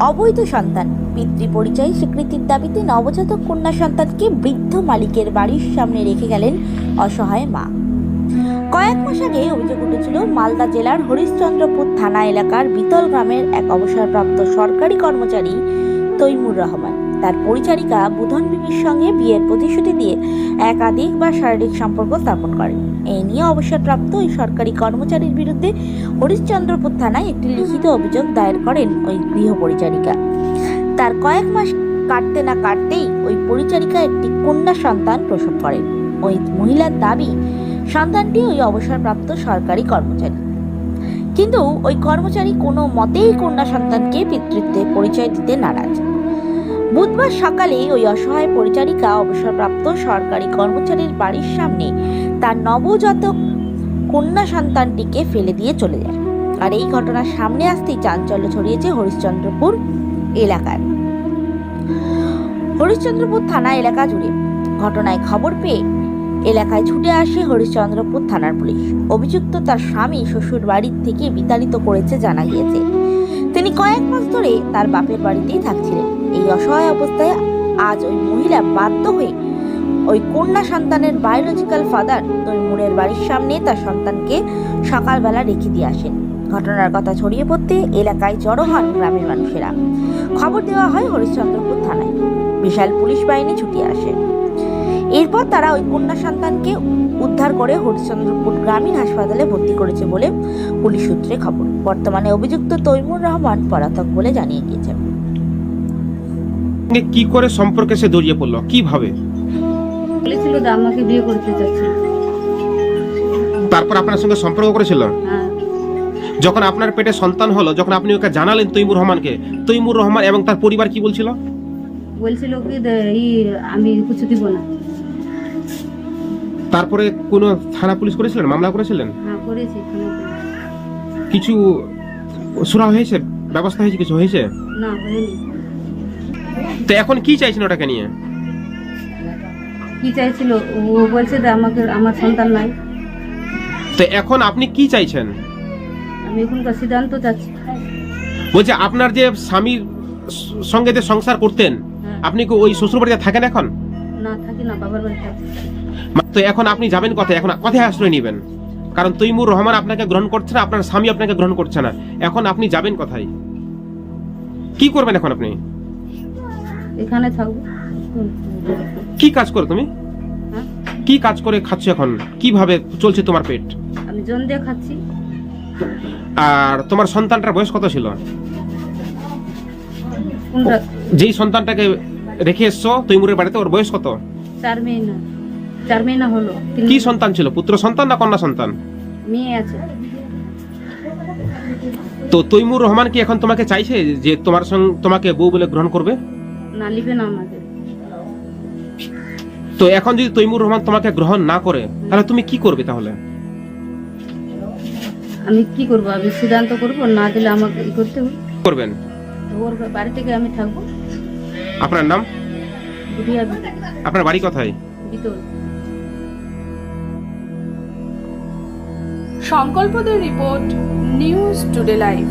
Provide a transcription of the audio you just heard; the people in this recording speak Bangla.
অবৈধ সন্তান পিতৃ পরিচয় স্বীকৃতির দাবিতে নবজাতক কন্যা সন্তানকে বৃদ্ধ মালিকের বাড়ির সামনে রেখে গেলেন অসহায় মা। কয়েক মাস আগে অভিযোগ উঠেছিল মালদা জেলার হরিশ্চন্দ্রপুর থানা এলাকার বিতল গ্রামের এক অবসরপ্রাপ্ত সরকারি কর্মচারী তৈমুর রহমান তার পরিচারিকা বুধন বিবির সঙ্গে বিয়ের প্রতিশ্রুতি দিয়ে একাধিকবার শারীরিক সম্পর্ক স্থাপন করেন। এই নিয়ে অবসরপ্রাপ্ত ওই সরকারি কর্মচারীর বিরুদ্ধে হরিশ্চন্দ্রপুর থানায় একটি লিখিত অভিযোগ দায়ের করেন ওই গৃহ পরিচারিকা। তার কয়েক মাস কাটতে না কাটতেই ওই পরিচারিকা একটি কন্যা সন্তান প্রসব করেন। ওই মহিলার দাবি সন্তানটি ওই অবসরপ্রাপ্ত সরকারি কর্মচারী, কিন্তু ওই কর্মচারী কোনো মতেই কন্যা সন্তানকে পিতৃত্বের পরিচয় দিতে নারাজ। বুধবার সকালে ওই অসহায় পরিচারিকা অবসরপ্রাপ্ত সরকারি কর্মচারীর বাড়ির সামনে তার নবজাতক কন্যা সন্তানটিকে ফেলে দিয়ে চলে যায়। আর এই ঘটনার সামনে আসতেই চাঞ্চল্য ছড়িয়েছে হরিশ্চন্দ্রপুর এলাকায়, হরিশ্চন্দ্রপুর থানা এলাকা জুড়ে। ঘটনায় খবর পেয়ে এলাকায় ছুটে আসে হরিশ্চন্দ্রপুর থানার পুলিশ। অভিযুক্ত তার স্বামী শ্বশুর বাড়ির থেকে বিতাড়িত করেছে জানা গিয়েছে। তিনি কয়েক মাস ধরে তার বাপের বাড়িতেই থাকছিলেন। এই অসহায় অবস্থায় আজ ওই মহিলা বাধ্য হয়ে ওই কন্যা সন্তানের বায়োলজিক্যাল ফাদার তৈমুরের বাড়ির সামনে তার সন্তানকে সকালবেলা রেখে দিয়ে আসেন। ঘটনার কথা ছড়িয়ে পড়তে এলাকায় জড়ো হন গ্রামের মানুষেরা। খবর দেওয়া হয় হরিশ্চন্দ্রপুর থানায়। বিশাল পুলিশ বাহিনী ছুটে আসে। এরপর তারা ওই কন্যা সন্তানকে উদ্ধার করে হরিশ্চন্দ্রপুর গ্রামীণ হাসপাতালে ভর্তি করেছে বলে পুলিশ সূত্রে খবর। বর্তমানে অভিযুক্ত তৈমুর রহমান পলাতক বলে জানিয়ে গিয়েছেন। কি করে সম্পর্কে সে জড়িয়ে পড়লো, কিভাবে? বলেছিল যে আমাকে বিয়ে করতে চাচ্ছে। তারপর আপনার সঙ্গে সম্পর্ক করেছিল? হ্যাঁ। যখন আপনার পেটে সন্তান হলো, যখন আপনি ওকে জানালেন তৈমুর রহমানকে, তৈমুর রহমান এবং তার পরিবার কি বলছিল? বলছিল কি আমি কিছু দিব না। তারপরে কোনো থানা পুলিশ করেছিলেন, মামলা করেছিলেন? হ্যাঁ করেছি। কিছু শোনা হয়েছে, ব্যবস্থা হয়েছে, কিছু হয়েছে? না হয়নি। তো এখন কি চাইছেন ওটাকে নিয়ে? কি চাইছিল? ও বলছে যে আমার সন্তান নাই। তো এখন আপনি কি চাইছেন? আমি এখনকার সিদ্ধান্ত চাচ্ছি। বলছে আপনার যে স্বামীর সঙ্গে যে সংসার করতেন, আপনি কি ওই শ্বশুর বাড়িতে থাকেন এখন? না থাকি না, বাবার বাড়িতে আছি। তো এখন আপনি যাবেন কোথায়? এখন কোথায় আশ্রয় নেবেন? কারণ তৈমুর রহমান আপনাকে গ্রহণ করছে না, আপনার স্বামী আপনাকে গ্রহণ করছে না। এখন আপনি যাবেন কোথায়? কি করবেন এখন আপনি? এখানে থাকবো। কি কাজ করো তুমি? হ্যাঁ? কি কাজ করে খাচ্ছ এখন? কিভাবে চলছে তোমার পেট? আমি জন দিয়ে খাচ্ছি। আর তোমার সন্তানটার বয়স কত ছিল? কোনটা? যেই সন্তানটাকে রেখে এসছো তৈমুরের বাড়িতে, ওর বয়স কত? 4 মহিনা হলো। কি সন্তান ছিল? পুত্র সন্তান না কন্যা সন্তান? মেয়ে আছে। তো তৈমুর রহমান কি এখন তোমাকে চাইছে যে তোমাকে বউ বলে গ্রহণ করবে? না, লিবে না আমাকে। তো এখন যদি তৈমুর রহমান তোমাকে গ্রহণ না করে, তাহলে তুমি কি করবে? তাহলে আমি কি করবো? আমি সিদ্ধান্ত করবো, না দিলে আমাকে করতে হবে। করবেন? ওর বাড়ি থেকে আমি থাকবো। আপনার নাম? বুধিয়া। আপনার বাড়ি কোথায়? বিতল। সংকল্পদের রিপোর্ট, নিউজ টুডে লাইভ।